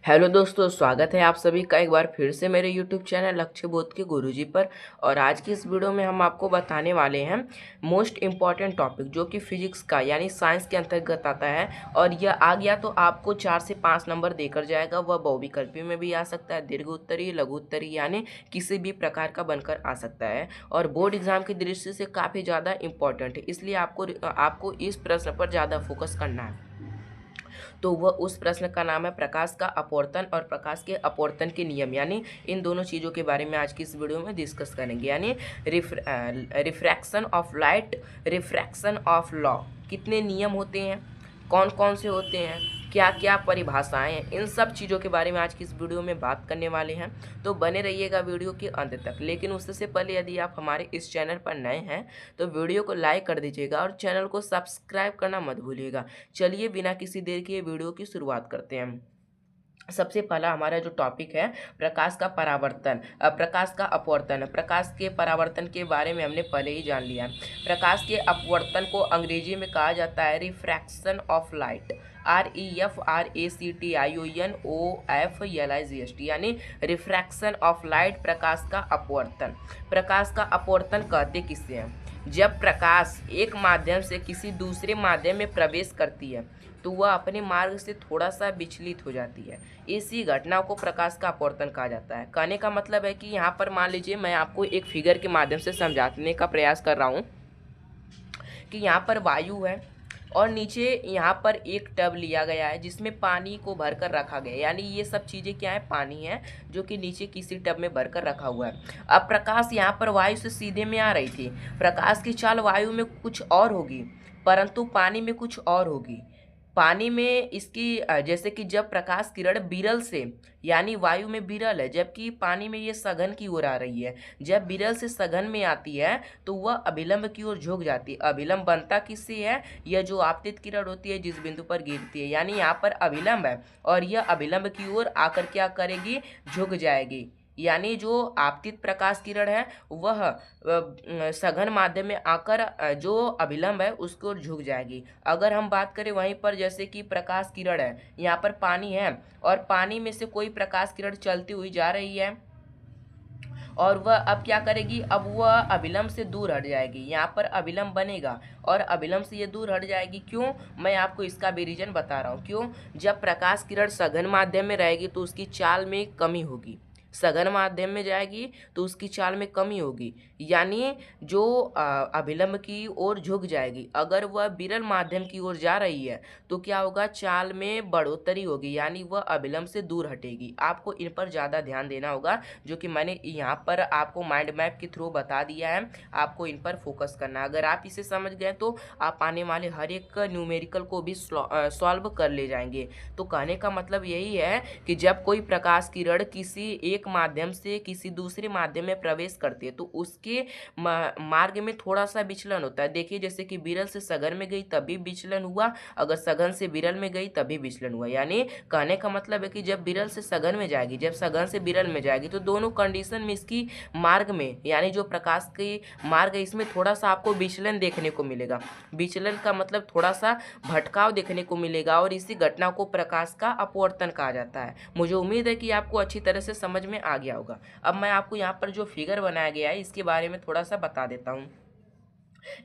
Hello दोस्तों, स्वागत है आप सभी का एक बार फिर से मेरे यूट्यूब चैनल लक्ष्य बोध के गुरुजी पर। और आज की इस वीडियो में हम आपको बताने वाले हैं मोस्ट इम्पॉर्टेंट टॉपिक जो कि फिजिक्स का यानी साइंस के अंतर्गत आता है। और यह आ गया तो आपको 4 से 5 नंबर देकर जाएगा। वह बहुविकल्पी में भी आ सकता है, दीर्घ उत्तरीय, लघु उत्तरीय यानी किसी भी प्रकार का बनकर आ सकता है। और बोर्ड एग्जाम की दृष्टि से काफ़ी ज़्यादा इम्पॉर्टेंट है, इसलिए आपको इस प्रश्न पर ज़्यादा फोकस करना है। तो वह उस प्रश्न का नाम है प्रकाश का अपवर्तन और प्रकाश के अपवर्तन के नियम। यानी इन दोनों चीज़ों के बारे में आज की इस वीडियो में डिस्कस करेंगे। यानी refraction of light, refraction of law, कितने नियम होते हैं, कौन कौन से होते हैं, क्या क्या परिभाषाएं हैं, इन सब चीज़ों के बारे में आज की इस वीडियो में बात करने वाले हैं। तो बने रहिएगा वीडियो के अंत तक। लेकिन उससे पहले यदि आप हमारे इस चैनल पर नए हैं तो वीडियो को लाइक कर दीजिएगा और चैनल को सब्सक्राइब करना मत भूलिएगा। चलिए बिना किसी देर के वीडियो की शुरुआत करते हैं। सबसे पहला हमारा जो टॉपिक है प्रकाश का परावर्तन, प्रकाश का अपवर्तन। प्रकाश के परावर्तन के बारे में हमने पहले ही जान लिया। प्रकाश के अपवर्तन को अंग्रेजी में कहा जाता है रिफ्रैक्शन ऑफ लाइट, REFRACTION यानी रिफ्रैक्शन ऑफ लाइट, प्रकाश का अपवर्तन। प्रकाश का अपवर्तन कहते किसे हैं? जब प्रकाश एक माध्यम से किसी दूसरे माध्यम में प्रवेश करती है तो वह अपने मार्ग से थोड़ा सा विचलित हो जाती है। इसी घटना को प्रकाश का अपवर्तन कहा जाता है। कहने का मतलब है कि यहाँ पर मान लीजिए मैं आपको एक फिगर के माध्यम से समझाने का प्रयास कर रहा हूँ कि यहाँ पर वायु है और नीचे यहाँ पर एक टब लिया गया है जिसमें पानी को भरकर रखा गया है। यानी ये सब चीज़ें क्या है? पानी है जो कि नीचे किसी टब में भरकर रखा हुआ है। अब प्रकाश यहाँ पर वायु से सीधे में आ रही थी। प्रकाश की चाल वायु में कुछ और होगी परंतु पानी में कुछ और होगी। पानी में इसकी जैसे कि जब प्रकाश किरण विरल से यानी वायु में विरल है, जबकि पानी में ये सघन की ओर आ रही है। जब विरल से सघन में आती है तो वह अभिलंब की ओर झुक जाती है। अभिलंब बनता किससे है? यह जो आपतित किरण होती है जिस बिंदु पर गिरती है, यानी यहाँ पर अभिलंब है और यह अभिलंब की ओर आकर क्या करेगी? झुक जाएगी। यानी जो आपतित प्रकाश किरण है वह सघन माध्यम में आकर जो अभिलंब है उसको झुक जाएगी। अगर हम बात करें वहीं पर जैसे कि प्रकाश किरण है, यहाँ पर पानी है और पानी में से कोई प्रकाश किरण चलती हुई जा रही है और वह अब क्या करेगी? अब वह अभिलंब से दूर हट जाएगी। यहाँ पर अभिलंब बनेगा और अभिलंब से ये दूर हट जाएगी। क्यों? मैं आपको इसका भी रीजन बता रहा हूँ। क्यों? जब प्रकाश किरण सघन माध्यम में रहेगी तो उसकी चाल में कमी होगी। सघन माध्यम में जाएगी तो उसकी चाल में कमी होगी, यानी जो अभिलंब की ओर झुक जाएगी। अगर वह विरल माध्यम की ओर जा रही है तो क्या होगा? चाल में बढ़ोतरी होगी, यानी वह अभिलंब से दूर हटेगी। आपको इन पर ज़्यादा ध्यान देना होगा, जो कि मैंने यहाँ पर आपको माइंड मैप के थ्रू बता दिया है। आपको इन पर फोकस करना है। अगर आप इसे समझ गए तो आप आने वाले हर एक न्यूमेरिकल को भी सॉल्व कर ले जाएंगे। तो कहने का मतलब यही है कि जब कोई प्रकाश किरण किसी एक माध्यम से किसी दूसरे माध्यम में प्रवेश करती है तो उसके मार्ग में थोड़ा सा विचलन होता है। देखिए जैसे कि विरल से सघन में गई तभी विचलन हुआ, अगर सघन से विरल में गई तभी विचलन हुआ। यानी कहने का मतलब है कि जब विरल से सघन में जाएगी, जब सघन से विरल में जाएगी तो दोनों कंडीशन में इसकी मार्ग में यानी जो प्रकाश के मार्ग है इसमें थोड़ा सा आपको विचलन देखने को मिलेगा। विचलन का मतलब थोड़ा सा भटकाव देखने को मिलेगा और इसी घटना को प्रकाश का अपवर्तन कहा जाता है। मुझे उम्मीद है कि आपको अच्छी तरह से समझ में आ गया होगा। अब मैं आपको यहाँ पर जो फिगर बनाया गया है इसके बारे में थोड़ा सा बता देता हूँ।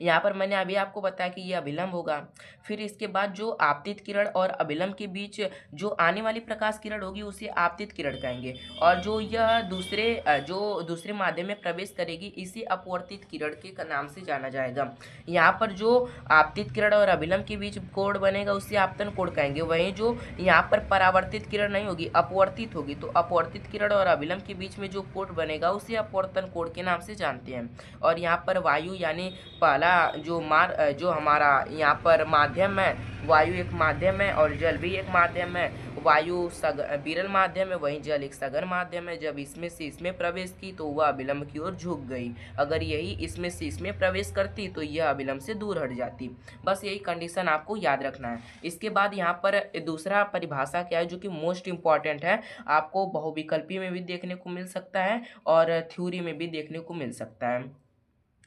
यहाँ पर मैंने अभी आपको बताया कि यह अभिलंब होगा। फिर इसके बाद जो आपतित किरण और अभिलंब के बीच जो आने वाली प्रकाश किरण होगी उसे आपतित किरण कहेंगे। और जो यह दूसरे माध्यम में प्रवेश करेगी इसे अपवर्तित किरण के नाम से जाना जाएगा। यहाँ पर जो आपतित किरण और अभिलंब के बीच कोण बनेगा उसे आपतन कोण कहेंगे। वहीं जो यहाँ पर परावर्तित किरण नहीं होगी, अपवर्तित होगी, तो अपवर्तित किरण और अभिलंब के बीच में जो कोण बनेगा उसे अपवर्तन कोण के नाम से जानते हैं। और यहाँ पर वायु यानी पहला जो हमारा यहाँ पर माध्यम है, वायु एक माध्यम है और जल भी एक माध्यम है। वायु विरल माध्यम है, वहीं जल एक सघन माध्यम है। जब इसमें से इसमें प्रवेश की तो वह अभिलंब की ओर झुक गई। अगर यही इसमें से इसमें प्रवेश करती तो यह अभिलंब से दूर हट जाती। बस यही कंडीशन आपको याद रखना है। इसके बाद यहाँ पर दूसरा परिभाषा क्या है जो कि मोस्ट इम्पॉर्टेंट है, आपको बहुविकल्पी में भी देखने को मिल सकता है और थ्योरी में भी देखने को मिल सकता है।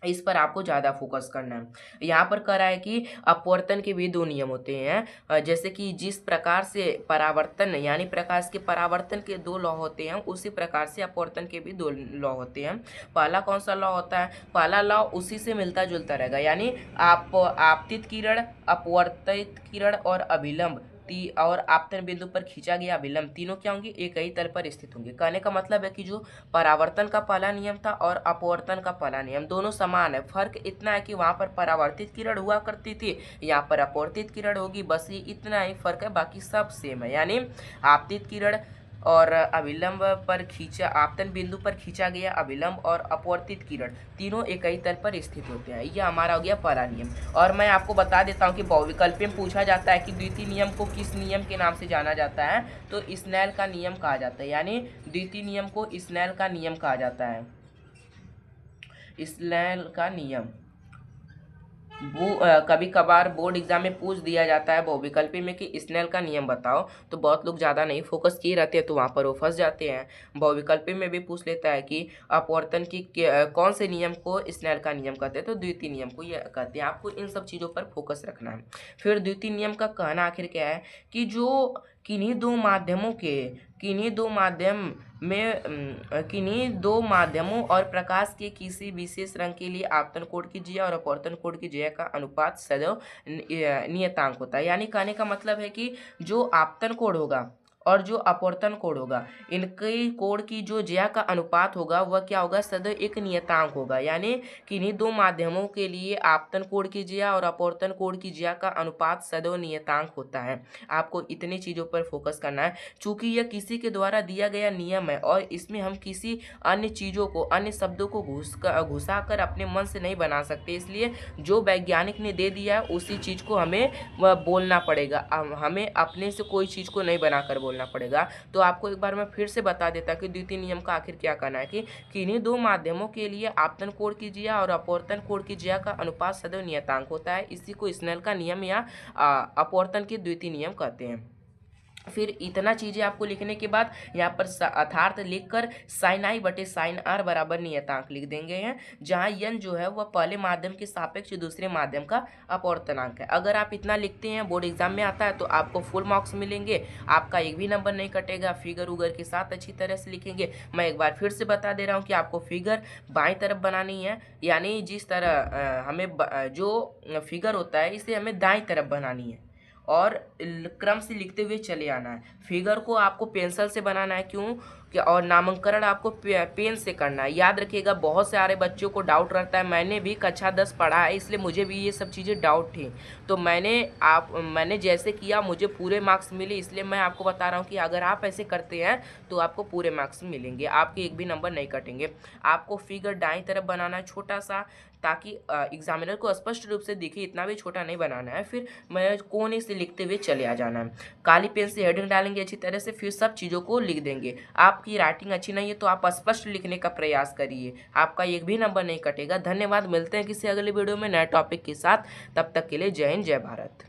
इस पर आपको ज़्यादा फोकस करना है। यहाँ पर कह रहा है कि अपवर्तन के भी दो नियम होते हैं। जैसे कि जिस प्रकार से परावर्तन यानी प्रकाश के परावर्तन के दो लॉ होते हैं, उसी प्रकार से अपवर्तन के भी दो लॉ होते हैं। पहला कौन सा लॉ होता है? पहला लॉ उसी से मिलता जुलता रहेगा, यानी आपतित किरण, अपवर्तित किरण और अभिलंब और आपतन बिंदु पर खींचा गया अभिलंब, तीनों क्या होंगे? एक ही तल पर स्थित होंगे। कहने का मतलब है कि जो परावर्तन का पहला नियम था और अपवर्तन का पहला नियम दोनों समान है। फर्क इतना है कि वहां पर परावर्तित किरण हुआ करती थी, यहाँ पर अपवर्तित किरण होगी, बस ये इतना ही फर्क है, बाकी सब सेम है। यानी आपतित किरण और अभिलंब पर खींचा आपतन बिंदु पर खींचा गया अभिलंब और अपवर्तित किरण तीनों एक ही तल पर स्थित होते हैं। यह हमारा हो गया पहला नियम। और मैं आपको बता देता हूँ कि बहुविकल्पी में पूछा जाता है कि द्वितीय नियम को किस नियम के नाम से जाना जाता है, तो स्नेल का नियम कहा जाता है। यानी द्वितीय नियम को स्नेल का नियम कहा जाता है। स्नेल का नियम वो कभी कभार बोर्ड एग्जाम में पूछ दिया जाता है बहुविकल्पी में कि स्नेल का नियम बताओ, तो बहुत लोग ज़्यादा नहीं फोकस किए रहते हैं, तो वहाँ पर वो फंस जाते हैं। बहुविकल्पी में भी पूछ लेता है कि अपवर्तन की कौन से नियम को स्नेल का नियम कहते हैं, तो द्वितीय नियम को ये कहते हैं। आपको इन सब चीज़ों पर फोकस रखना है। फिर द्वितीय नियम का कहना आखिर क्या है कि जो किन्हीं दो माध्यमों के किन्हीं दो माध्यम में किन्हीं दो माध्यमों और प्रकाश के किसी विशेष रंग के लिए आपतन कोण की जिया और अपवर्तन कोण की जिया का अनुपात सदैव नियतांक होता है। यानी कहने का मतलब है कि जो आपतन कोण होगा और जो अपवर्तन कोण होगा, इनके कोण की जो ज्या का अनुपात होगा वह क्या होगा? सदैव एक नियतांक होगा। यानी किन्हीं दो माध्यमों के लिए आपतन कोण की ज्या और अपवर्तन कोण की ज्या का अनुपात सदैव नियतांक होता है। आपको इतनी चीज़ों पर फोकस करना है। चूंकि यह किसी के द्वारा दिया गया नियम है और इसमें हम किसी अन्य चीज़ों को, अन्य शब्दों को घुसा कर अपने मन से नहीं बना सकते, इसलिए जो वैज्ञानिक ने दे दिया है उसी चीज़ को हमें बोलना पड़ेगा। हमें अपने से कोई चीज़ को नहीं बनाकर बोलना पड़ेगा। तो आपको एक बार मैं फिर से बता देता कि द्वितीय नियम का आखिर क्या कहना है कि किन्हीं दो माध्यमों के लिए आपतन कोण की जिया और अपवर्तन कोण की जिया का अनुपात सदैव नियतांक होता है। इसी को स्नेल का नियम या अपवर्तन के द्वितीय नियम कहते हैं। फिर इतना चीज़ें आपको लिखने के बाद यहाँ पर अर्थार्थ लिखकर साइन आई बटे साइन आर बराबर नियतांक लिख देंगे हैं, जहाँ यन जो है वह पहले माध्यम के सापेक्ष दूसरे माध्यम का अपवर्तनांक है। अगर आप इतना लिखते हैं, बोर्ड एग्जाम में आता है, तो आपको फुल मार्क्स मिलेंगे, आपका एक भी नंबर नहीं कटेगा। फिगर उगर के साथ अच्छी तरह से लिखेंगे। मैं एक बार फिर से बता दे रहा हूँ कि आपको फिगर बाईं तरफ बनानी है, यानी जिस तरह हमें जो फिगर होता है इसे हमें दाईं तरफ बनानी है और क्रम से लिखते हुए चले आना है। फिगर को आपको पेंसिल से बनाना है, क्यों कि और नामकरण आपको पेन से करना है। याद रखिएगा, बहुत सारे बच्चों को डाउट रहता है। मैंने भी कक्षा 10 पढ़ा है, इसलिए मुझे भी ये सब चीज़ें डाउट थी। तो मैंने जैसे किया मुझे पूरे मार्क्स मिले, इसलिए मैं आपको बता रहा हूँ कि अगर आप ऐसे करते हैं तो आपको पूरे मार्क्स मिलेंगे, आपके एक भी नंबर नहीं कटेंगे। आपको फिगर दाईं तरफ बनाना है छोटा सा, ताकि एग्जामिनर को स्पष्ट रूप से दिखे। इतना भी छोटा नहीं बनाना है। फिर मैं कोने से लिखते हुए चले आ जाना है। काली पेन से हेडिंग डालेंगे अच्छी तरह से, फिर सब चीज़ों को लिख देंगे। आपकी राइटिंग अच्छी नहीं है तो आप स्पष्ट लिखने का प्रयास करिए, आपका एक भी नंबर नहीं कटेगा। धन्यवाद, मिलते हैं किसी अगले वीडियो में नए टॉपिक के साथ। तब तक के लिए जय हिंद, जय भारत।